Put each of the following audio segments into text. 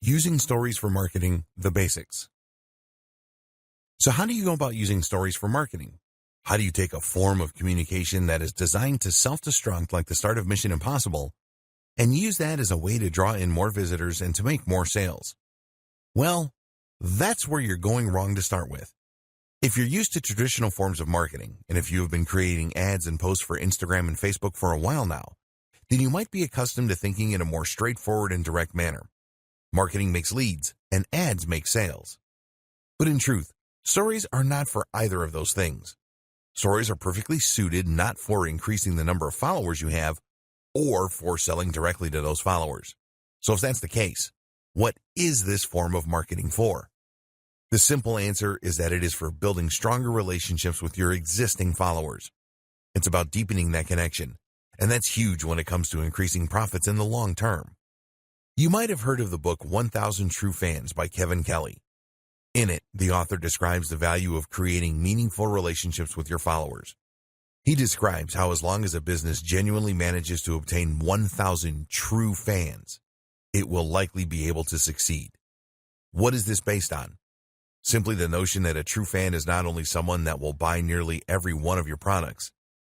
Using stories for marketing, the basics. So how do you go about using stories for marketing? How do you take a form of communication that is designed to self-destruct like the start of Mission Impossible and use that as a way to draw in more visitors and to make more sales? Well, that's where you're going wrong to start with. If you're used to traditional forms of marketing, and if you have been creating ads and posts for Instagram and Facebook for a while now, then you might be accustomed to thinking in a more straightforward and direct manner. Marketing makes leads, and ads make sales. But in truth, stories are not for either of those things. Stories are perfectly suited not for increasing the number of followers you have or for selling directly to those followers. So if that's the case, what is this form of marketing for? The simple answer is that it is for building stronger relationships with your existing followers. It's about deepening that connection, and that's huge when it comes to increasing profits in the long term. You might have heard of the book 1,000 True Fans by Kevin Kelly. In it, the author describes the value of creating meaningful relationships with your followers. He describes how as long as a business genuinely manages to obtain 1,000 true fans, it will likely be able to succeed. What is this based on? Simply the notion that a true fan is not only someone that will buy nearly every one of your products,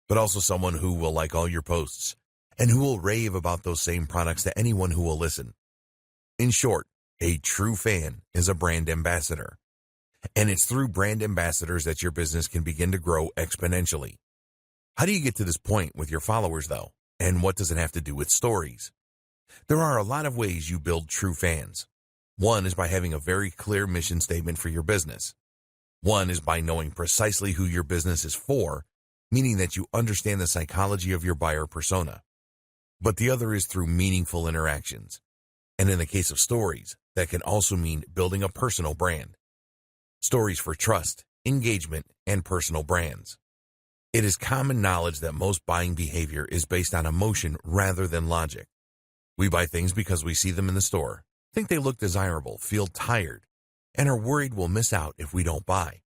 but also someone who will like all your posts and who will rave about those same products to anyone who will listen. In short, a true fan is a brand ambassador. And it's through brand ambassadors that your business can begin to grow exponentially. How do you get to this point with your followers, though? And what does it have to do with stories? There are a lot of ways you build true fans. One is by having a very clear mission statement for your business. One is by knowing precisely who your business is for, meaning that you understand the psychology of your buyer persona. But the other is through meaningful interactions. And in the case of stories, that can also mean building a personal brand. Stories for trust, engagement, and personal brands. It is common knowledge that most buying behavior is based on emotion rather than logic. We buy things because we see them in the store, think they look desirable, feel tired, and are worried we'll miss out if we don't buy.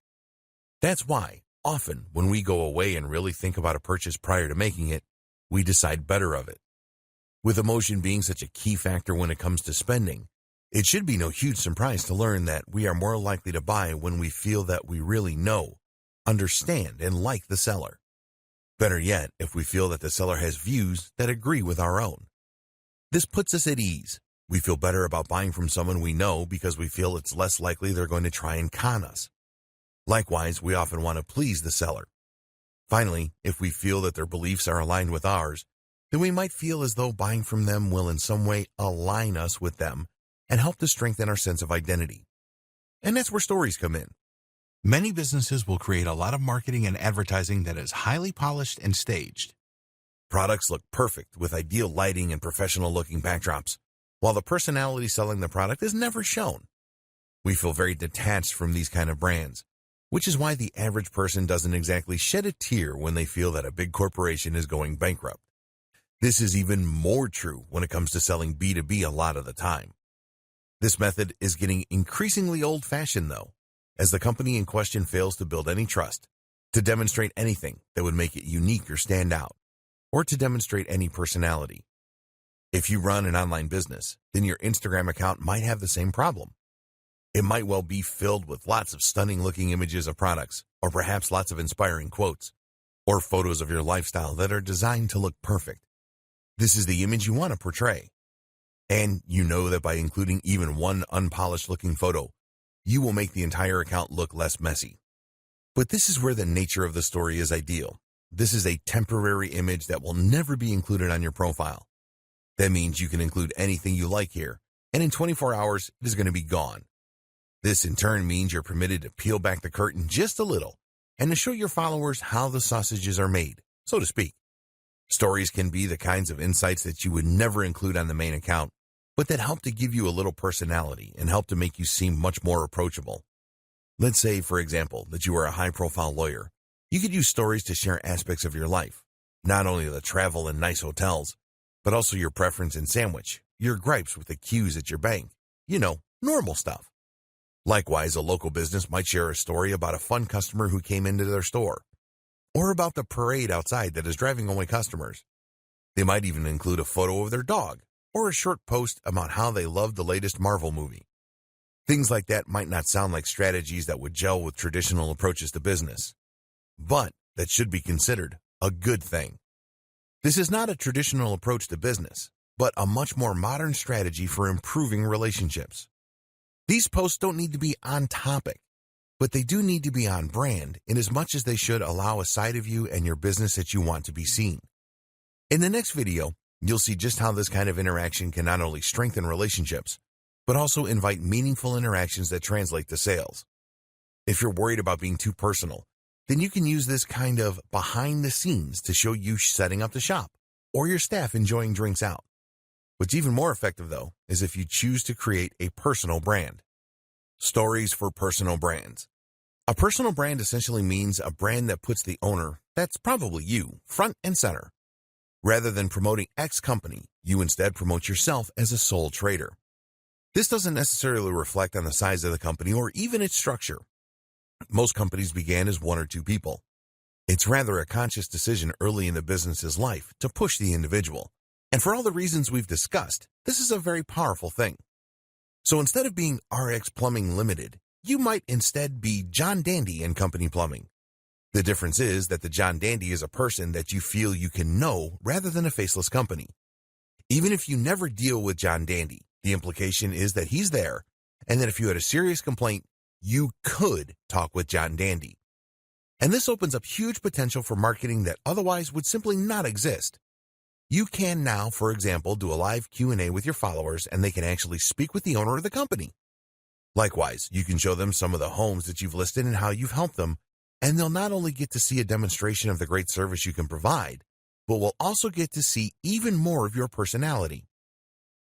That's why, often, when we go away and really think about a purchase prior to making it, we decide better of it. With emotion being such a key factor when it comes to spending, it should be no huge surprise to learn that we are more likely to buy when we feel that we really know, understand, and like the seller. Better yet, if we feel that the seller has views that agree with our own. This puts us at ease. We feel better about buying from someone we know because we feel it's less likely they're going to try and con us. Likewise, we often want to please the seller. Finally, if we feel that their beliefs are aligned with ours, then we might feel as though buying from them will in some way align us with them and help to strengthen our sense of identity. And that's where stories come in. Many businesses will create a lot of marketing and advertising that is highly polished and staged. Products look perfect with ideal lighting and professional-looking backdrops, while the personality selling the product is never shown. We feel very detached from these kind of brands, which is why the average person doesn't exactly shed a tear when they feel that a big corporation is going bankrupt. This is even more true when it comes to selling B2B a lot of the time. This method is getting increasingly old-fashioned, though, as the company in question fails to build any trust, to demonstrate anything that would make it unique or stand out, or to demonstrate any personality. If you run an online business, then your Instagram account might have the same problem. It might well be filled with lots of stunning-looking images of products, or perhaps lots of inspiring quotes, or photos of your lifestyle that are designed to look perfect. This is the image you want to portray. And you know that by including even one unpolished-looking photo, you will make the entire account look less messy. But this is where the nature of the story is ideal. This is a temporary image that will never be included on your profile. That means you can include anything you like here, and in 24 hours, it is going to be gone. This in turn means you're permitted to peel back the curtain just a little and to show your followers how the sausages are made, so to speak. Stories can be the kinds of insights that you would never include on the main account, but that help to give you a little personality and help to make you seem much more approachable. Let's say, for example, that you are a high-profile lawyer. You could use stories to share aspects of your life, not only the travel and nice hotels, but also your preference in sandwich, your gripes with the queues at your bank, normal stuff. Likewise, a local business might share a story about a fun customer who came into their store, or about the parade outside that is driving away customers. They might even include a photo of their dog, or a short post about how they love the latest Marvel movie. Things like that might not sound like strategies that would gel with traditional approaches to business, but that should be considered a good thing. This is not a traditional approach to business, but a much more modern strategy for improving relationships. These posts don't need to be on topic, but they do need to be on brand in as much as they should allow a side of you and your business that you want to be seen. In the next video, you'll see just how this kind of interaction can not only strengthen relationships, but also invite meaningful interactions that translate to sales. If you're worried about being too personal, then you can use this kind of behind the scenes to show you setting up the shop or your staff enjoying drinks out. What's even more effective, though, is if you choose to create a personal brand. Stories for personal brands. A personal brand essentially means a brand that puts the owner, that's probably you, front and center. Rather than promoting X company, you instead promote yourself as a sole trader. This doesn't necessarily reflect on the size of the company or even its structure. Most companies began as one or two people. It's rather a conscious decision early in the business's life to push the individual. And for all the reasons we've discussed, this is a very powerful thing. So instead of being RX Plumbing Limited, you might instead be John Dandy and Company Plumbing. The difference is that the John Dandy is a person that you feel you can know rather than a faceless company. Even if you never deal with John Dandy, the implication is that he's there, and that if you had a serious complaint, you could talk with John Dandy. And this opens up huge potential for marketing that otherwise would simply not exist. You can now, for example, do a live Q&A with your followers, and they can actually speak with the owner of the company. Likewise, you can show them some of the homes that you've listed and how you've helped them, and they'll not only get to see a demonstration of the great service you can provide, but will also get to see even more of your personality.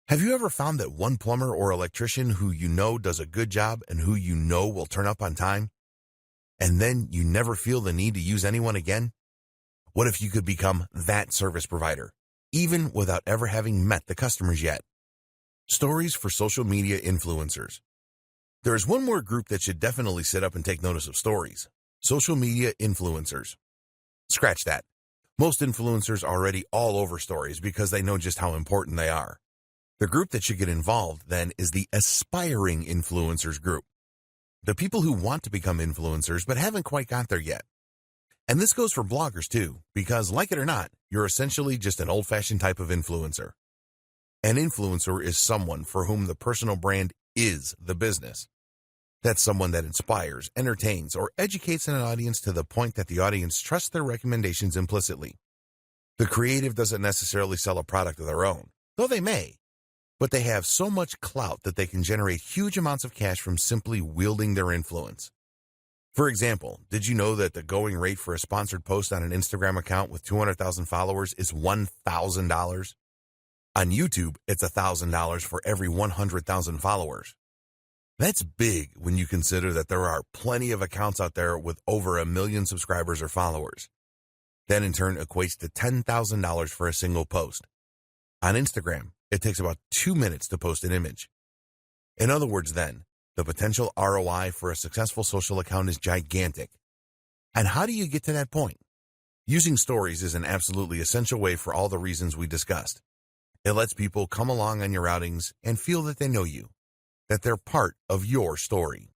Have you ever found that one plumber or electrician who you know does a good job and who you know will turn up on time, and then you never feel the need to use anyone again? What if you could become that service provider, even without ever having met the customers yet? Stories for social media influencers. There is one more group that should definitely sit up and take notice of stories: social media influencers. Scratch that. Most influencers are already all over stories because they know just how important they are. The group that should get involved, then, is the aspiring influencers group. The people who want to become influencers but haven't quite got there yet. And this goes for bloggers too, because like it or not, you're essentially just an old-fashioned type of influencer. An influencer is someone for whom the personal brand is the business. That's someone that inspires, entertains, or educates an audience to the point that the audience trusts their recommendations implicitly. The creative doesn't necessarily sell a product of their own, though they may, but they have so much clout that they can generate huge amounts of cash from simply wielding their influence. For example, did you know that the going rate for a sponsored post on an Instagram account with 200,000 followers is $1,000? On YouTube, it's $1,000 for every 100,000 followers. That's big when you consider that there are plenty of accounts out there with over 1 million subscribers or followers. That in turn equates to $10,000 for a single post. On Instagram, it takes about 2 minutes to post an image. In other words, then, the potential ROI for a successful social account is gigantic. And how do you get to that point? Using stories is an absolutely essential way for all the reasons we discussed. It lets people come along on your outings and feel that they know you, that they're part of your story.